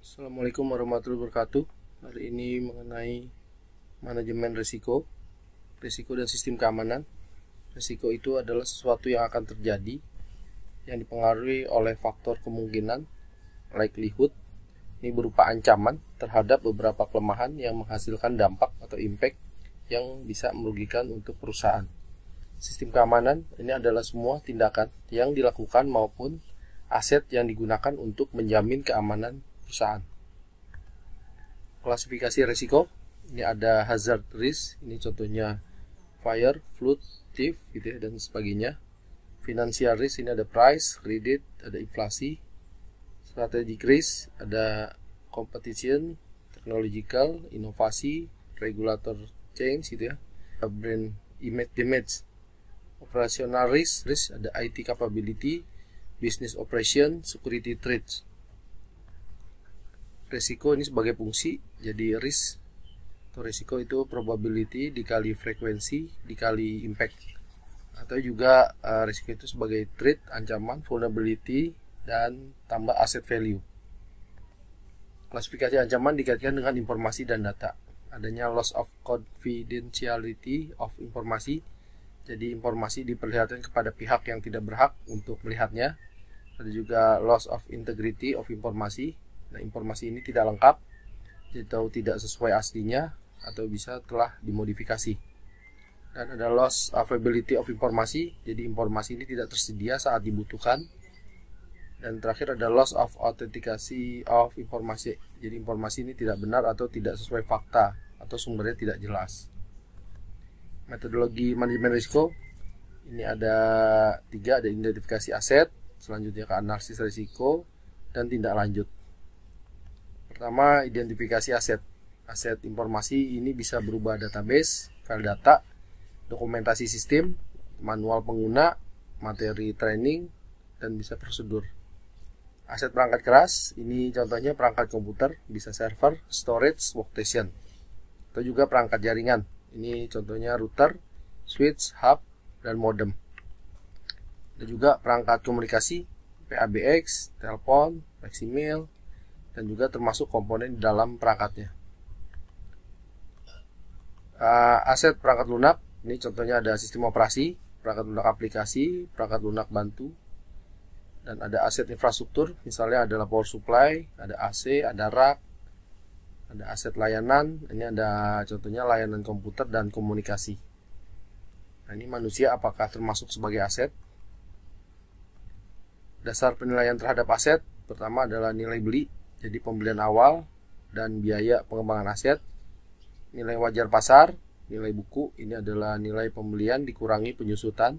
Assalamualaikum warahmatullahi wabarakatuh. Hari ini mengenai manajemen risiko, risiko dan sistem keamanan. Risiko itu adalah sesuatu yang akan terjadi yang dipengaruhi oleh faktor kemungkinan, likelihood. Ini berupa ancaman terhadap beberapa kelemahan yang menghasilkan dampak atau impact yang bisa merugikan untuk perusahaan. Sistem keamanan ini adalah semua tindakan yang dilakukan maupun aset yang digunakan untuk menjamin keamanan perusahaan. Klasifikasi risiko, ini ada hazard risk, ini contohnya fire, flood, thief gitu ya, dan sebagainya. Financial risk, ini ada price, credit, ada inflasi. Strategic risk, ada competition, technological, inovasi, regulator change gitu ya, brand image damage. Operational risk ada IT capability, business operation, security threats. Risiko ini sebagai fungsi, jadi risk atau risiko itu probability dikali frekuensi dikali impact, atau juga risiko itu sebagai threat, ancaman, vulnerability, dan tambah asset value. Klasifikasi ancaman dikaitkan dengan informasi dan data. Adanya loss of confidentiality of informasi, jadi informasi diperlihatkan kepada pihak yang tidak berhak untuk melihatnya. Ada juga loss of integrity of informasi. Nah, informasi ini tidak lengkap atau tidak sesuai aslinya atau bisa telah dimodifikasi. Dan ada loss availability of informasi, jadi informasi ini tidak tersedia saat dibutuhkan. Dan terakhir ada loss of authentication of informasi, jadi informasi ini tidak benar atau tidak sesuai fakta atau sumbernya tidak jelas. Metodologi manajemen risiko ini ada 3, ada identifikasi aset, selanjutnya ke analisis risiko, dan tindak lanjut. Pertama, identifikasi aset. Aset informasi ini bisa berupa database, file data, dokumentasi sistem, manual pengguna, materi training, dan bisa prosedur. Aset perangkat keras, ini contohnya perangkat komputer, bisa server, storage, workstation, atau juga perangkat jaringan. Ini contohnya router, switch, hub, dan modem. Ada juga perangkat komunikasi, PABX, telepon, fax email, dan juga termasuk komponen di dalam perangkatnya. Aset perangkat lunak, ini contohnya ada sistem operasi, perangkat lunak aplikasi, perangkat lunak bantu, dan ada aset infrastruktur, misalnya adalah power supply, ada AC, ada rak, ada aset layanan, ini ada contohnya layanan komputer dan komunikasi. Nah, ini manusia apakah termasuk sebagai aset? Dasar penilaian terhadap aset, pertama adalah nilai beli, jadi pembelian awal dan biaya pengembangan aset. Nilai wajar pasar, nilai buku, ini adalah nilai pembelian dikurangi penyusutan.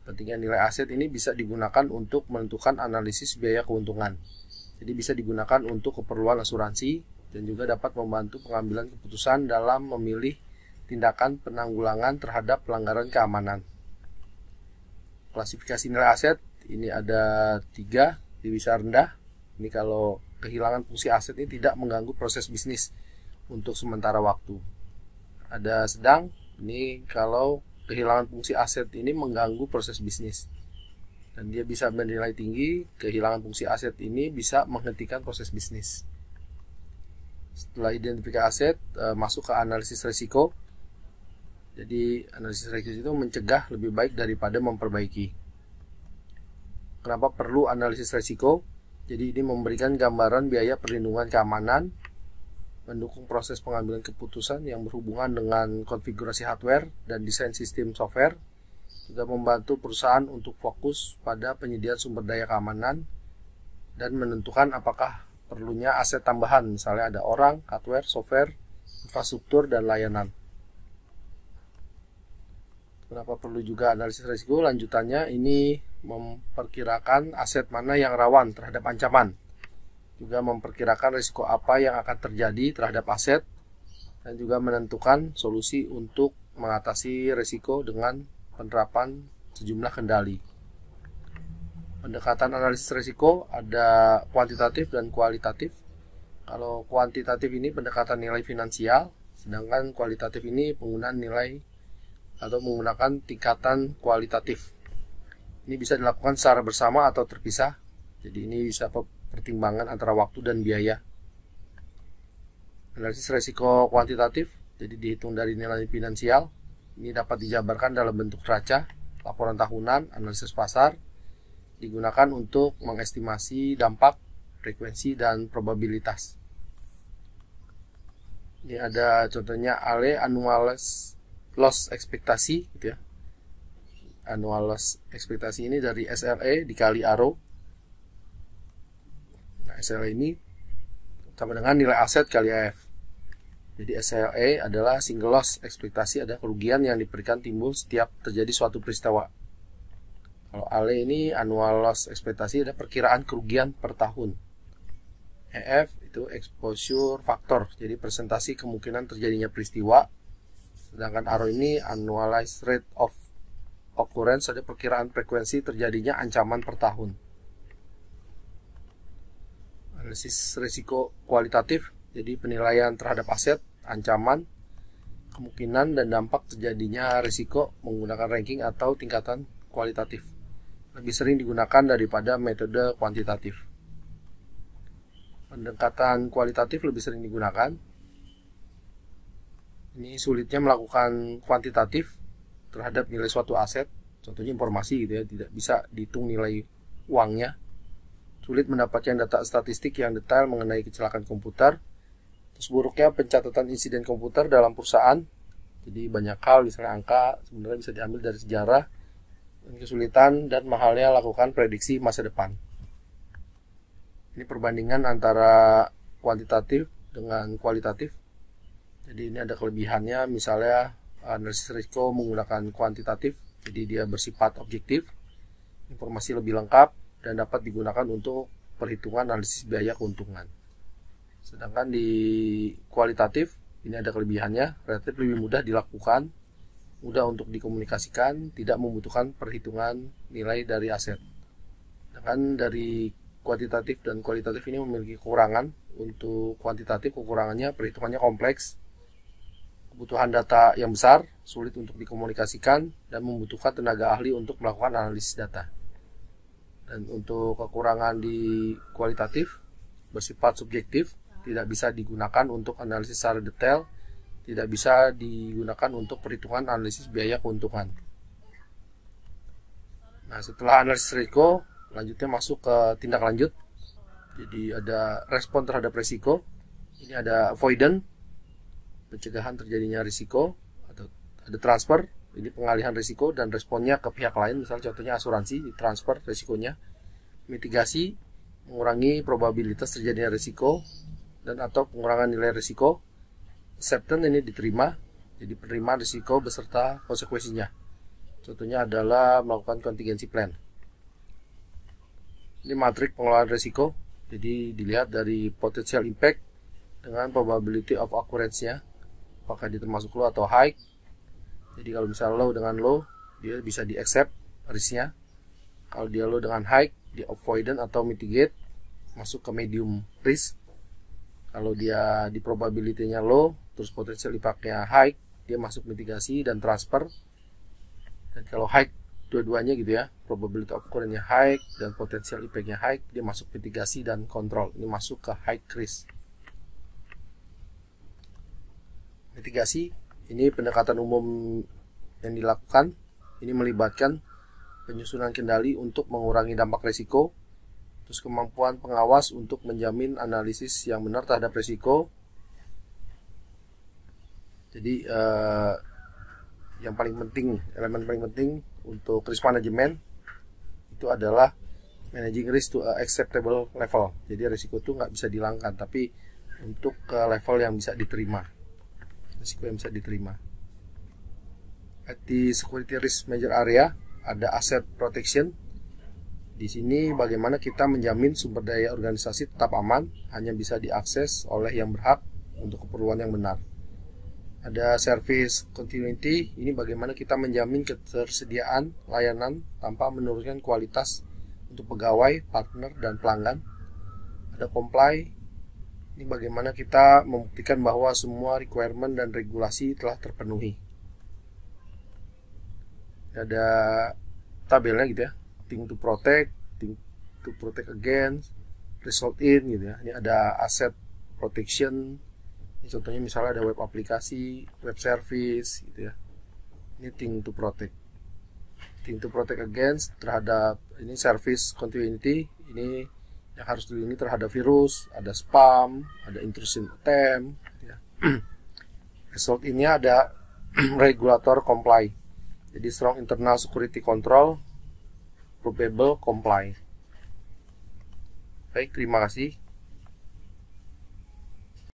Pentingnya nilai aset ini bisa digunakan untuk menentukan analisis biaya keuntungan. Jadi bisa digunakan untuk keperluan asuransi dan juga dapat membantu pengambilan keputusan dalam memilih tindakan penanggulangan terhadap pelanggaran keamanan. Klasifikasi nilai aset ini ada 3. Di bisa rendah, ini kalau kehilangan fungsi aset ini tidak mengganggu proses bisnis untuk sementara waktu. Ada sedang, ini kalau kehilangan fungsi aset ini mengganggu proses bisnis. Dan dia bisa bernilai tinggi, kehilangan fungsi aset ini bisa menghentikan proses bisnis. Setelah identifikasi aset, masuk ke analisis risiko. Jadi analisis risiko itu mencegah lebih baik daripada memperbaiki. Kenapa perlu analisis risiko? Jadi ini memberikan gambaran biaya perlindungan keamanan, mendukung proses pengambilan keputusan yang berhubungan dengan konfigurasi hardware dan desain sistem software, juga membantu perusahaan untuk fokus pada penyediaan sumber daya keamanan dan menentukan apakah perlunya aset tambahan, misalnya ada orang, hardware, software, infrastruktur, dan layanan. Kenapa perlu juga analisis risiko? Lanjutannya ini memperkirakan aset mana yang rawan terhadap ancaman, juga memperkirakan risiko apa yang akan terjadi terhadap aset, dan juga menentukan solusi untuk mengatasi risiko dengan penerapan sejumlah kendali. Pendekatan analisis risiko ada kuantitatif dan kualitatif. Kalau kuantitatif ini pendekatan nilai finansial, sedangkan kualitatif ini penggunaan nilai atau menggunakan tingkatan kualitatif. Ini bisa dilakukan secara bersama atau terpisah. Jadi ini bisa pertimbangan antara waktu dan biaya. Analisis risiko kuantitatif, jadi dihitung dari nilai finansial. Ini dapat dijabarkan dalam bentuk neraca, laporan tahunan, analisis pasar. Digunakan untuk mengestimasi dampak, frekuensi, dan probabilitas. Ini ada contohnya ALE, annual loss ekspektasi gitu ya. Annual loss ekspektasi ini dari SLE dikali ARO. Nah, SLE ini sama dengan nilai aset kali AF. Jadi SLE adalah single loss ekspektasi, ada kerugian yang diberikan timbul setiap terjadi suatu peristiwa. Kalau ALE ini annual loss ekspektasi, ada perkiraan kerugian per tahun. EF itu exposure factor, jadi presentasi kemungkinan terjadinya peristiwa. Sedangkan ARO ini annualized rate of occurrence, ada perkiraan frekuensi terjadinya ancaman per tahun. Analisis risiko kualitatif, jadi penilaian terhadap aset, ancaman, kemungkinan, dan dampak terjadinya risiko menggunakan ranking atau tingkatan kualitatif. Lebih sering digunakan daripada metode kuantitatif. Pendekatan kualitatif lebih sering digunakan. Ini sulitnya melakukan kuantitatif terhadap nilai suatu aset, contohnya informasi gitu ya, tidak bisa dihitung nilai uangnya. Sulit mendapatkan data statistik yang detail mengenai kecelakaan komputer. Terus buruknya pencatatan insiden komputer dalam perusahaan. Jadi banyak hal, misalnya angka sebenarnya bisa diambil dari sejarah. Dan kesulitan dan mahalnya lakukan prediksi masa depan. Ini perbandingan antara kuantitatif dengan kualitatif. Jadi ini ada kelebihannya, misalnya analisis risiko menggunakan kuantitatif, jadi dia bersifat objektif, informasi lebih lengkap, dan dapat digunakan untuk perhitungan analisis biaya keuntungan. Sedangkan di kualitatif, ini ada kelebihannya, relatif lebih mudah dilakukan, mudah untuk dikomunikasikan, tidak membutuhkan perhitungan nilai dari aset. Sedangkan dari kuantitatif dan kualitatif ini memiliki kekurangan. Untuk kuantitatif, kekurangannya perhitungannya kompleks, kebutuhan data yang besar, sulit untuk dikomunikasikan, dan membutuhkan tenaga ahli untuk melakukan analisis data. Dan untuk kekurangan di kualitatif, bersifat subjektif, tidak bisa digunakan untuk analisis secara detail, tidak bisa digunakan untuk perhitungan analisis biaya keuntungan. Nah, setelah analisis risiko, lanjutnya masuk ke tindak lanjut. Jadi ada respon terhadap risiko. Ini ada avoidance, pencegahan terjadinya risiko, atau ada transfer, ini pengalihan risiko dan responnya ke pihak lain, misalnya contohnya asuransi, ditransfer risikonya. Mitigasi, mengurangi probabilitas terjadinya risiko dan atau pengurangan nilai risiko. Acceptance, ini diterima, jadi penerimaan risiko beserta konsekuensinya. Contohnya adalah melakukan contingency plan. Ini matrik pengelolaan risiko, jadi dilihat dari potential impact dengan probability of occurrence-nya, apakah dia termasuk low atau high. Jadi kalau misalnya low dengan low, dia bisa di-accept risk-nya. Kalau dia low dengan high, di avoidance atau mitigate, masuk ke medium risk. Kalau dia di probability-nya low, terus potential impact-nya high, dia masuk mitigasi dan transfer. Dan kalau high dua-duanya gitu ya, probability of occurrence-nya high dan potential impact-nya high, dia masuk mitigasi dan kontrol. Ini masuk ke high risk. Mitigasi, ini pendekatan umum yang dilakukan. Ini melibatkan penyusunan kendali untuk mengurangi dampak risiko, terus kemampuan pengawas untuk menjamin analisis yang benar terhadap risiko. Jadi yang paling penting, elemen paling penting untuk risk management itu adalah managing risk to a acceptable level. Jadi risiko itu nggak bisa dihilangkan, tapi untuk ke level yang bisa diterima, risiko yang bisa diterima. At the security risk major area ada asset protection. Di sini bagaimana kita menjamin sumber daya organisasi tetap aman, hanya bisa diakses oleh yang berhak untuk keperluan yang benar. Ada service continuity, ini bagaimana kita menjamin ketersediaan layanan tanpa menurunkan kualitas untuk pegawai, partner, dan pelanggan. Ada comply, ini bagaimana kita membuktikan bahwa semua requirement dan regulasi telah terpenuhi. Ada tabelnya gitu ya, think to protect against, result in gitu ya. Ini ada asset protection. Ini contohnya misalnya ada web aplikasi, web service gitu ya. Ini thing to protect. Thing to protect against terhadap ini service continuity. Ini yang harus dilindungi terhadap virus, ada spam, ada intrusion attempt gitu ya. Result ini ada regulator comply. Jadi strong internal security control, probable comply. Baik, terima kasih.